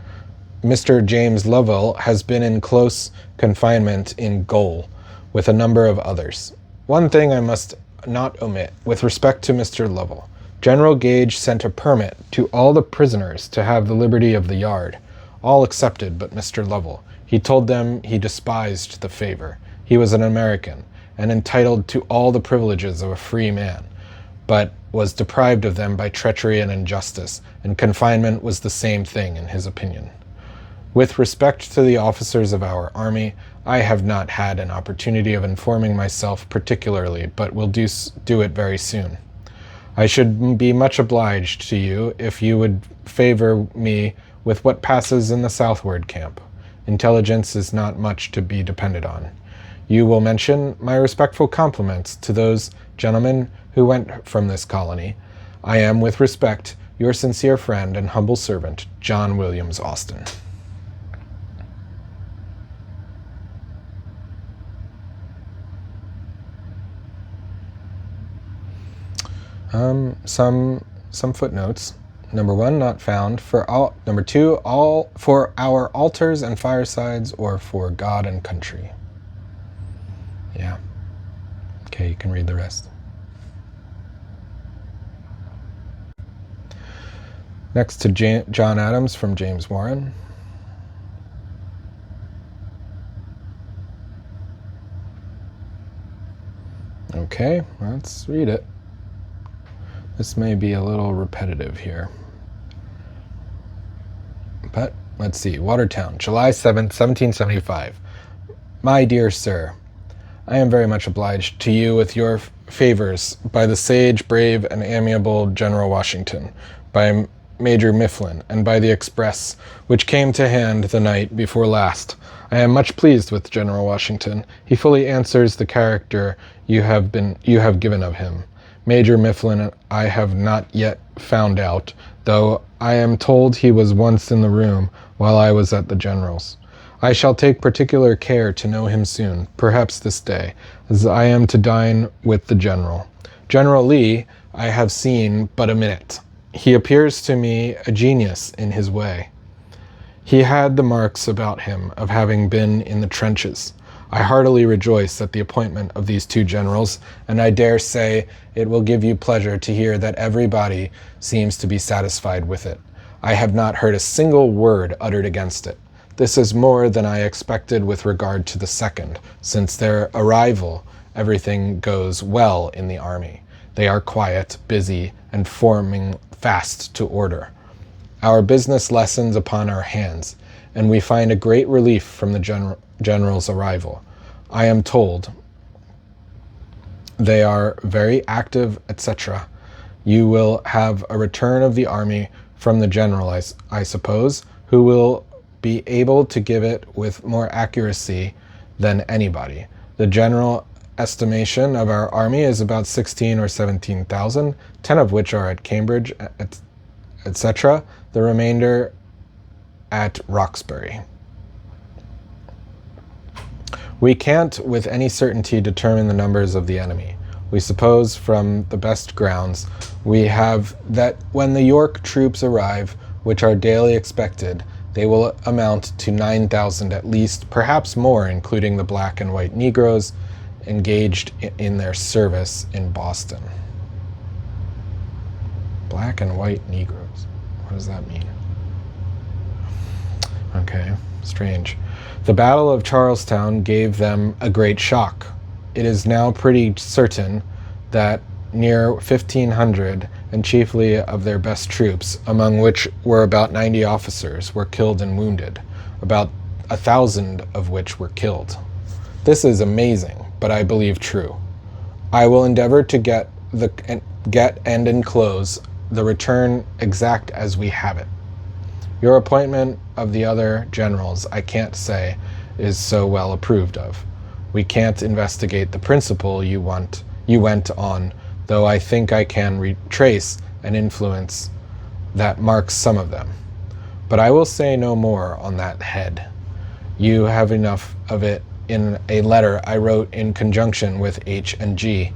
Mr. James Lovell has been in close confinement in Gaol, with a number of others. One thing I must not omit, with respect to Mr. Lovell. General Gage sent a permit to all the prisoners to have the liberty of the yard, all accepted but Mr. Lovell. He told them he despised the favor. He was an American, and entitled to all the privileges of a free man, but was deprived of them by treachery and injustice, and confinement was the same thing in his opinion. With respect to the officers of our army, I have not had an opportunity of informing myself particularly, but will do it very soon. I should be much obliged to you if you would favor me with what passes in the southward camp. Intelligence is not much to be depended on. You will mention my respectful compliments to those gentlemen who went from this colony. I am, with respect, your sincere friend and humble servant, John Williams Austin. Some footnotes. Number 1, not found. Number 2, all for our altars and firesides, or for God and country. Yeah. Okay, you can read the rest. Next to John Adams from James Warren. Okay, let's read it. This may be a little repetitive here. But let's see. Watertown, July 7th, 1775. My dear sir, I am very much obliged to you with your favors by the sage, brave, and amiable General Washington, by Major Mifflin, and by the express which came to hand the night before last. I am much pleased with General Washington. He fully answers the character you have given of him. Major Mifflin I have not yet found out, though I am told he was once in the room while I was at the General's. I shall take particular care to know him soon, perhaps this day, as I am to dine with the General. General Lee I have seen but a minute. He appears to me a genius in his way. He had the marks about him of having been in the trenches. I heartily rejoice at the appointment of these two generals, and I dare say it will give you pleasure to hear that everybody seems to be satisfied with it. I have not heard a single word uttered against it. This is more than I expected with regard to the second. Since their arrival, everything goes well in the army. They are quiet, busy, and forming fast to order. Our business lessens upon our hands, and we find a great relief from the General's arrival. I am told they are very active, etc. You will have a return of the army from the General, I suppose, who will be able to give it with more accuracy than anybody. The general estimation of our army is about 16 or 17,000, 10 of which are at Cambridge, etc. The remainder at Roxbury. We can't with any certainty determine the numbers of the enemy. We suppose from the best grounds we have that when the York troops arrive, which are daily expected, they will amount to 9,000 at least, perhaps more, including the black and white Negroes engaged in their service in Boston. Black and white Negroes. What does that mean? Okay, strange. The Battle of Charlestown gave them a great shock. It is now pretty certain that near 1,500, and chiefly of their best troops, among which were about 90 officers, were killed and wounded, about 1,000 of which were killed. This is amazing, but I believe true. I will endeavor to get and enclose the return exact as we have it. Your appointment of the other generals, I can't say, is so well approved of. We can't investigate the principle you went on, though I think I can retrace an influence that marks some of them. But I will say no more on that head. You have enough of it in a letter I wrote in conjunction with H and G.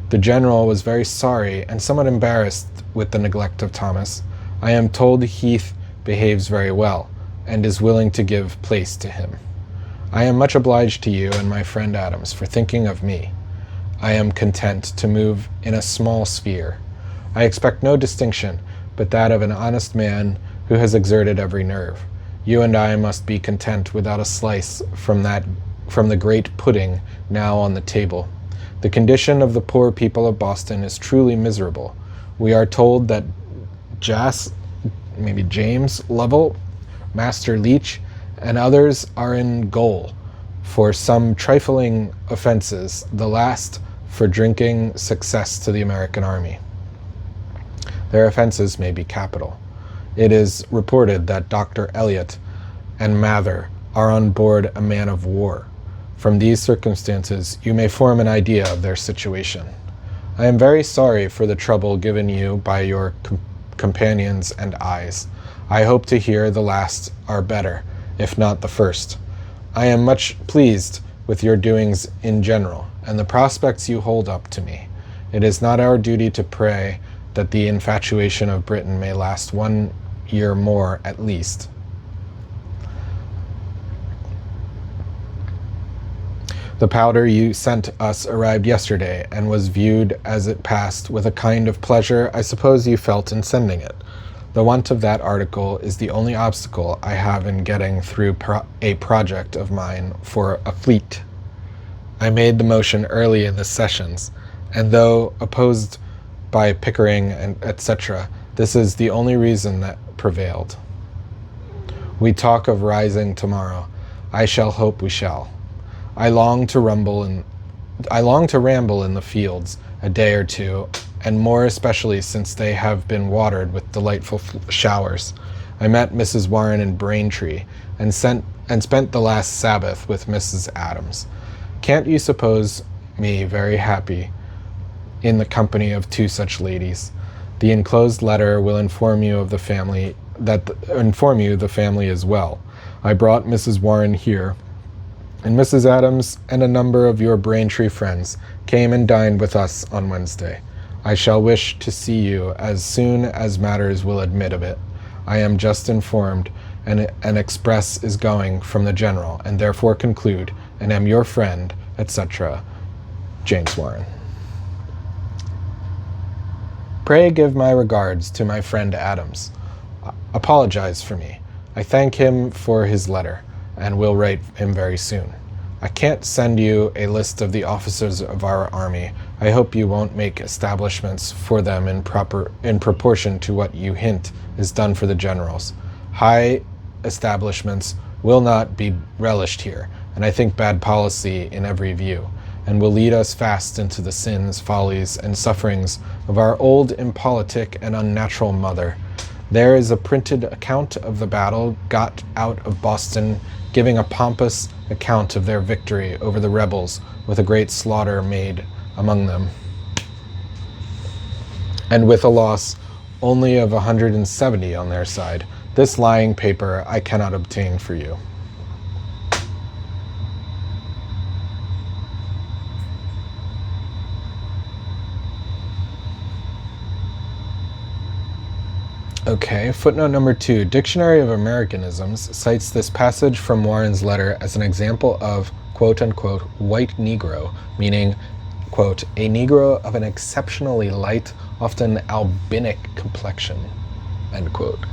The general was very sorry and somewhat embarrassed with the neglect of Thomas. I am told Heath behaves very well, and is willing to give place to him. I am much obliged to you and my friend Adams for thinking of me. I am content to move in a small sphere. I expect no distinction but that of an honest man who has exerted every nerve. You and I must be content without a slice from the great pudding now on the table. The condition of the poor people of Boston is truly miserable. We are told that James Lovell, Master Leach, and others are in gaol for some trifling offenses, the last for drinking success to the American army. Their offenses may be capital. It is reported that Dr. Eliot and Mather are on board a man of war. From these circumstances, you may form an idea of their situation. I am very sorry for the trouble given you by your companions and eyes. I hope to hear the last are better, if not the first. I am much pleased with your doings in general, and the prospects you hold up to me. It is not our duty to pray that the infatuation of Britain may last 1 year more at least. The powder you sent us arrived yesterday, and was viewed as it passed with a kind of pleasure I suppose you felt in sending it. The want of that article is the only obstacle I have in getting through a project of mine for a fleet. I made the motion early in the sessions, and though opposed by Pickering and etc., this is the only reason that prevailed. We talk of rising tomorrow. I shall hope we shall. I long to ramble in the fields a day or two, and more especially since they have been watered with delightful showers. I met Mrs. Warren in Braintree, and spent the last Sabbath with Mrs. Adams. Can't you suppose me very happy in the company of 2 such ladies? The enclosed letter will inform you the family is well. I brought Mrs. Warren here, and Mrs. Adams and a number of your Braintree friends came and dined with us on Wednesday. I shall wish to see you as soon as matters will admit of it. I am just informed, and an express is going from the General, and therefore conclude, and am your friend, etc., James Warren. Pray give my regards to my friend Adams. Apologize for me. I thank him for his letter, and will write him very soon. I can't send you a list of the officers of our army. I hope you won't make establishments for them in proportion to what you hint is done for the generals. High establishments will not be relished here, and I think bad policy in every view, and will lead us fast into the sins, follies, and sufferings of our old impolitic and unnatural mother. There is a printed account of the battle got out of Boston, giving a pompous account of their victory over the rebels, with a great slaughter made among them, and with a loss only of 170 on their side. This lying paper I cannot obtain for you. Okay, footnote number 2. Dictionary of Americanisms cites this passage from Warren's letter as an example of, quote-unquote, white Negro, meaning, quote, a Negro of an exceptionally light, often albinic complexion, end quote.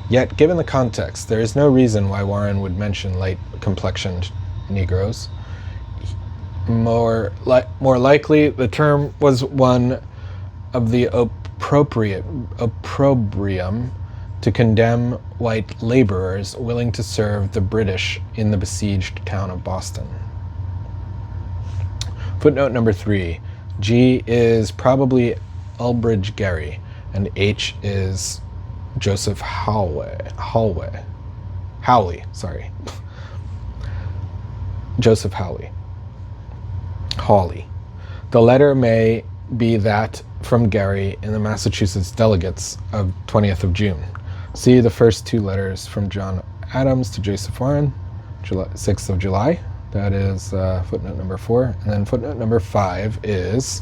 Yet, given the context, there is no reason why Warren would mention light-complexioned Negroes. More likely, the term was one of the opprobrium to condemn white laborers willing to serve the British in the besieged town of Boston. Footnote number 3. G is probably Elbridge Gerry, and H is Joseph Hawley. Joseph Hawley. The letter may be that from Gerry in the Massachusetts delegates of 20th of June. See the first 2 letters from John Adams to Joseph Warren, 6th of July. That is footnote number 4. And then footnote number 5 is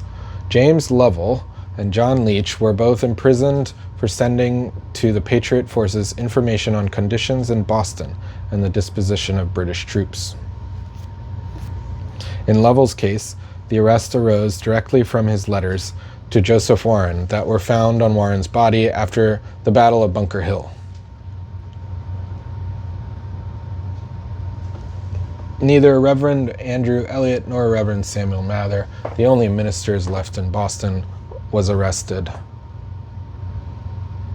James Lovell and John Leach were both imprisoned for sending to the Patriot forces information on conditions in Boston and the disposition of British troops. In Lovell's case, the arrest arose directly from his letters to Joseph Warren that were found on Warren's body after the Battle of Bunker Hill. Neither Reverend Andrew Elliot nor Reverend Samuel Mather, the only ministers left in Boston, was arrested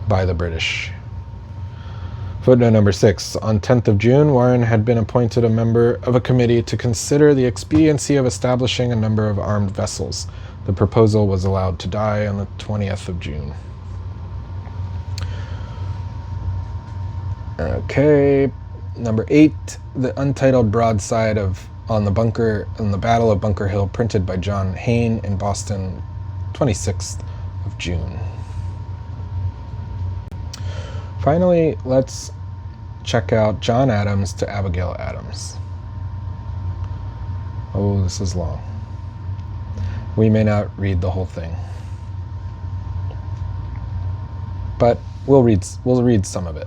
by the British. Footnote number 6. On 10th of June, Warren had been appointed a member of a committee to consider the expediency of establishing a number of armed vessels. The proposal was allowed to die on the 20th of June. Okay, Number 8, the untitled broadside on the Battle of Bunker Hill, printed by John Hayne in Boston, 26th of June. Finally, let's check out John Adams to Abigail Adams. Oh, this is long. We may not read the whole thing, but we'll read some of it.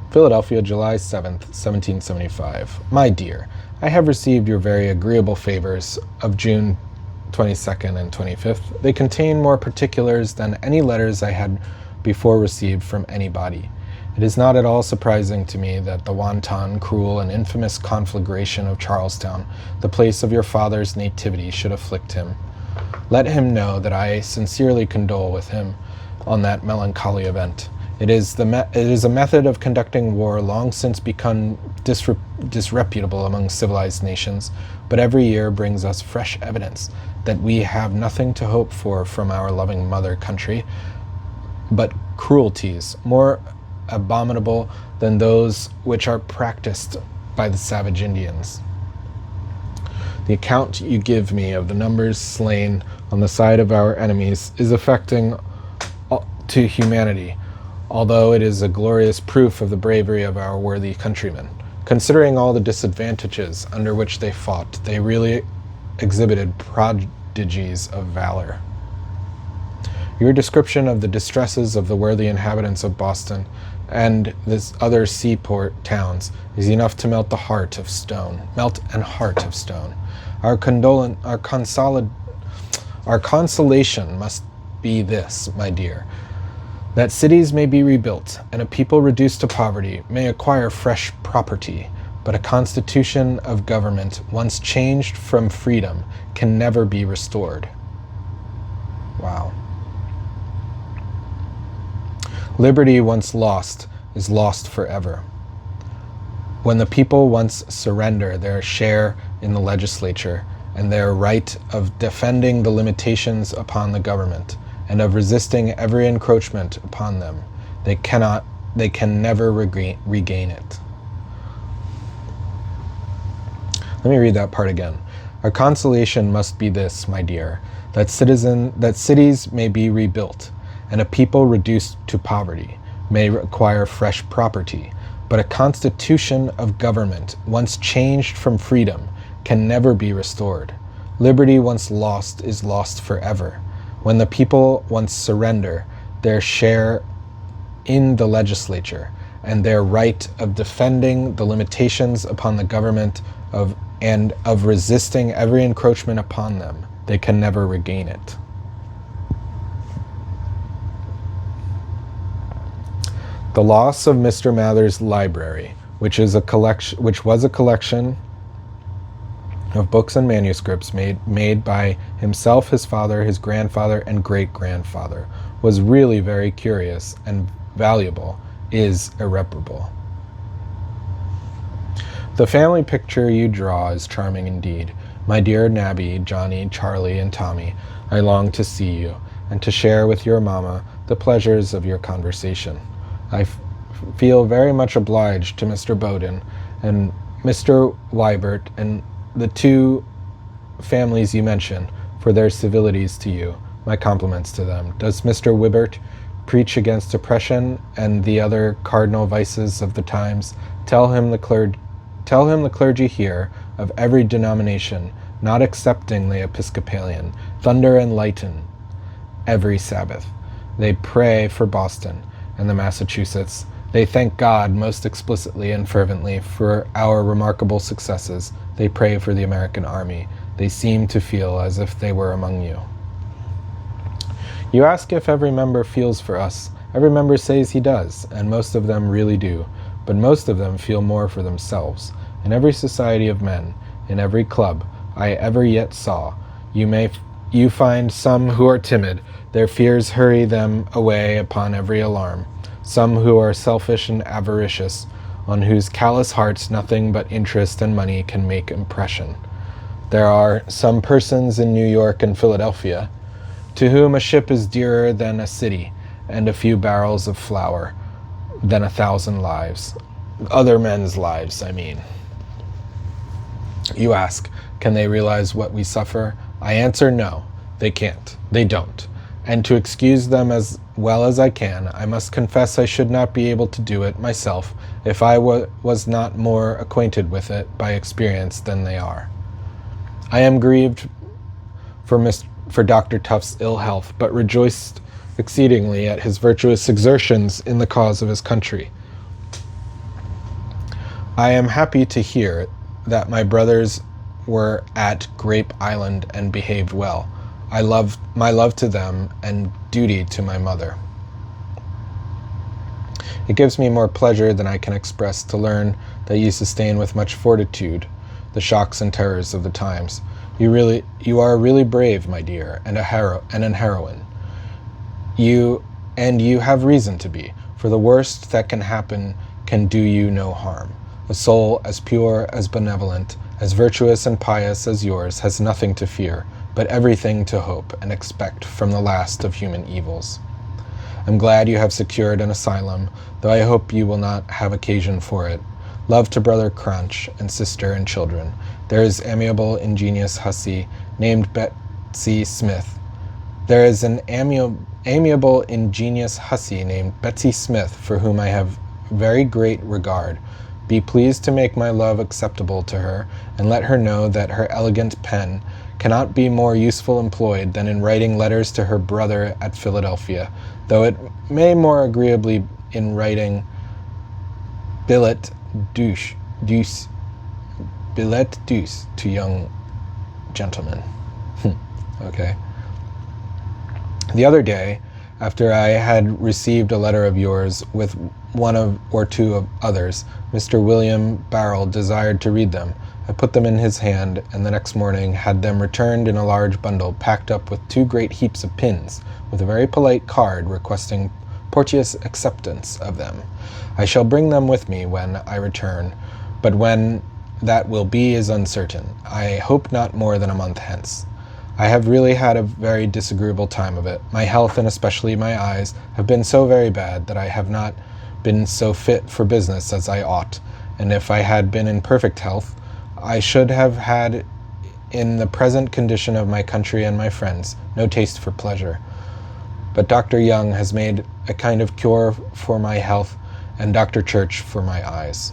Philadelphia, July 7th, 1775. My dear, I have received your very agreeable favors of June 22nd and 25th. They contain more particulars than any letters I had before received from anybody. It is not at all surprising to me that the wanton, cruel, and infamous conflagration of Charlestown, the place of your father's nativity, should afflict him. Let him know that I sincerely condole with him on that melancholy event. It is a method of conducting war long since become disreputable among civilized nations, but every year brings us fresh evidence that we have nothing to hope for from our loving mother country, but cruelties more abominable than those which are practiced by the savage Indians. The account you give me of the numbers slain on the side of our enemies is affecting to humanity, although it is a glorious proof of the bravery of our worthy countrymen. Considering all the disadvantages under which they fought, they really exhibited prodigies of valor. Your description of the distresses of the worthy inhabitants of Boston and this other seaport towns is enough to melt and heart of stone. Our consolation must be this, my dear, that cities may be rebuilt, and a people reduced to poverty may acquire fresh property, but a constitution of government, once changed from freedom, can never be restored. Wow. Liberty once lost is lost forever. When the people once surrender their share in the legislature and their right of defending the limitations upon the government and of resisting every encroachment upon them, they can never regain it. Let me read that part again. Our consolation must be this, my dear, that cities may be rebuilt, and a people reduced to poverty may acquire fresh property, but a constitution of government, once changed from freedom, can never be restored. Liberty once lost is lost forever. When the people once surrender their share in the legislature and their right of defending the limitations upon the government and of resisting every encroachment upon them, they can never regain it. The loss of Mr. Mather's library, which was a collection of books and manuscripts made by himself, his father, his grandfather, and great-grandfather, was really very curious and valuable, is irreparable. The family picture you draw is charming indeed. My dear Nabby, Johnny, Charlie, and Tommy, I long to see you, and to share with your mamma the pleasures of your conversation. I feel very much obliged to Mr. Bowden and Mr. Wybert and the two families you mention for their civilities to you. My compliments to them. Does Mr. Wybert preach against oppression and the other cardinal vices of the times? Tell him the clergy here of every denomination, not excepting the Episcopalian, thunder and lighten every Sabbath. They pray for Boston and the Massachusetts. They thank God most explicitly and fervently for our remarkable successes. They pray for the American army. They seem to feel as if they were among you. You ask if every member feels for us. Every member says he does, and most of them really do, but most of them feel more for themselves. In every society of men, in every club I ever yet saw, you find some who are timid. Their fears hurry them away upon every alarm. Some who are selfish and avaricious, on whose callous hearts nothing but interest and money can make impression. There are some persons in New York and Philadelphia to whom a ship is dearer than a city, and a few barrels of flour than 1,000 lives. other men's lives, I mean. You ask, can they realize what we suffer? I answer no, they can't. They don't. And to excuse them as well as I can, I must confess I should not be able to do it myself if I was not more acquainted with it by experience than they are. I am grieved for Dr. Tuft's ill health, but rejoiced exceedingly at his virtuous exertions in the cause of his country. I am happy to hear that my brothers were at Grape Island and behaved well. My love to them and duty to my mother. It gives me more pleasure than I can express to learn that you sustain with much fortitude the shocks and terrors of the times. You are really brave, my dear, and an heroine. You have reason to be, for the worst that can happen can do you no harm. A soul as pure, as benevolent, as virtuous and pious as yours has nothing to fear, but everything to hope and expect from the last of human evils. I'm glad you have secured an asylum, though I hope you will not have occasion for it. Love to Brother Crunch and sister and children. There is amiable, ingenious hussy named Betsy Smith. There is an amiable, ingenious hussy named Betsy Smith for whom I have very great regard. Be pleased to make my love acceptable to her, and let her know that her elegant pen cannot be more useful employed than in writing letters to her brother at Philadelphia, though it may more agreeably in writing billet douce to young gentlemen. Okay. The other day, after I had received a letter of yours with one or two of others, Mr. William Barrel desired to read them. I put them in his hand, and the next morning had them returned in a large bundle, packed up with 2 great heaps of pins, with a very polite card requesting Porteous acceptance of them. I shall bring them with me when I return, but when that will be is uncertain. I hope not more than a month hence. I have really had a very disagreeable time of it. My health, and especially my eyes, have been so very bad that I have not been so fit for business as I ought, and if I had been in perfect health, I should have had, in the present condition of my country and my friends, no taste for pleasure. But Dr. Young has made a kind of cure for my health, and Dr. Church for my eyes.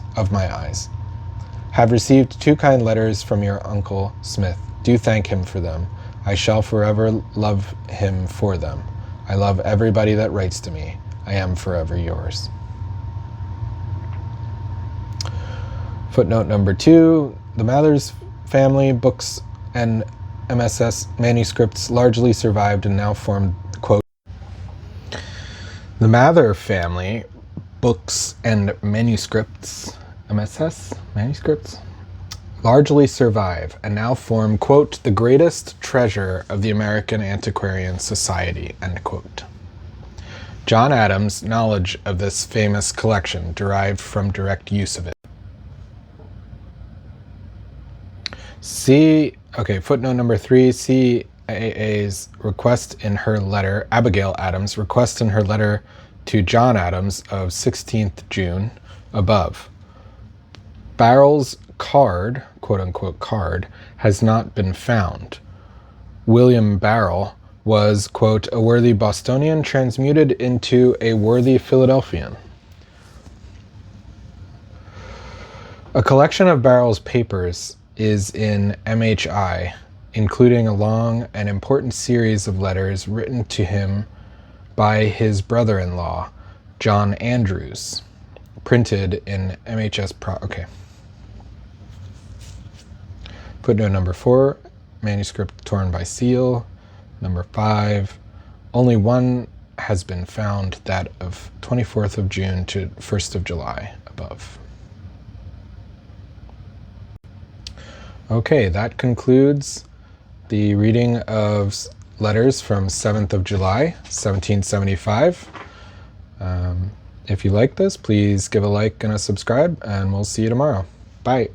Have received 2 kind letters from your Uncle Smith. Do thank him for them. I shall forever love him for them. I love everybody that writes to me. I am forever yours. Footnote number 2, the Mathers family books and MSS manuscripts largely survived and now form, quote, the Mather family books and manuscripts, MSS manuscripts, largely survive and now form, quote, the greatest treasure of the American Antiquarian Society, end quote. John Adams' knowledge of this famous collection derived from direct use of it. Footnote number 3, CAA's request in her letter, Abigail Adams' request in her letter to John Adams of 16th June, above. Barrel's card, quote-unquote card, has not been found. William Barrel was, quote, a worthy Bostonian transmuted into a worthy Philadelphian. A collection of Barrel's papers is in MHI, including a long and important series of letters written to him by his brother-in-law, John Andrews, printed in MHS Footnote number 4, manuscript torn by seal. Number 5, only one has been found, that of 24th of June to 1st of July, above. Okay, that concludes the reading of letters from 7th of July, 1775. If you like this, please give a like and a subscribe, and we'll see you tomorrow. Bye.